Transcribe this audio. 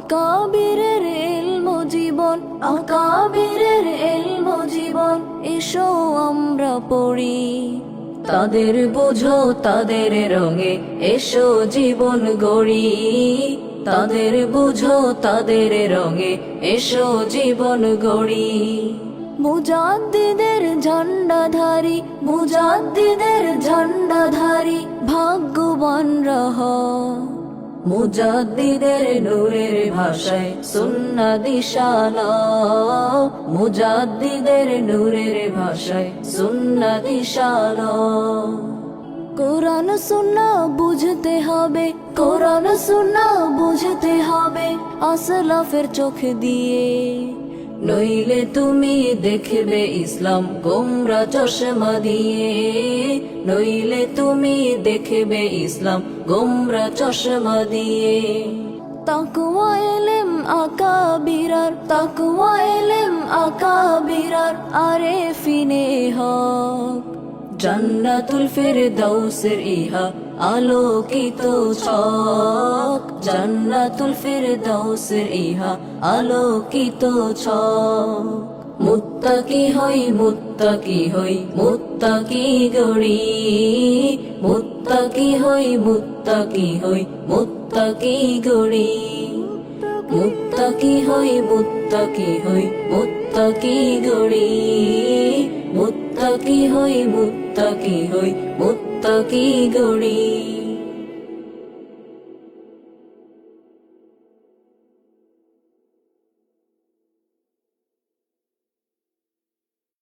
আকাবিরের ইলম জীবন, আকাবিরের ইলম জীবন, এসো আমরা পড়ি। তাদের বুঝো তাদের রঙে, এসো জীবন গড়ি। তাদের বুঝো তাদের রঙে, এসো জীবন গড়ি। মুজাদ্দিদের ঝান্ডাধারী, মুজাদ্দিদের ঝান্ডাধারী, ভাগ্যবানরা হও। মুজাদ্দিদের নূরের ভাষায় সুন্নাহ দিশা নাও, মুজাদ্দিদের নূরের ভাষায় সুন্নাহ দিশা নাও। কোরআন সুন্নাহ বুঝতে হবে, কোরআন সুন্নাহ বুঝতে হবে আসলাফের চোখ দিয়ে। নইলে তুমি দেখবে ইসলাম গোমরা চশমা দিয়ে, নইলে তুমি দেখবে ইসলাম গোমরা চশমা দিয়ে। তাকওয়া ইলম আকাবিরার, তাকওয়া ইলম আকাবিরার, আরেফিনে হক। জান্নাতুল ফিরদাউসের ইহা আলোকিত ছক, জান্নাতুল ফিরদাউসের ইহা আলোকিত ছক। মুত্তাকি হই, মুত্তাকি হই, মুত্তাকি গড়ি। মুত্তাকি হই, মুত্তাকি হই, মুত্তাকি গড়ি। মুত্তাকি হই, মুত্তাকি হই, মুত্তাকি গড়ি। মুত্তাকি হই, মুত্তাকি হই, মুত্তাকি গড়ি।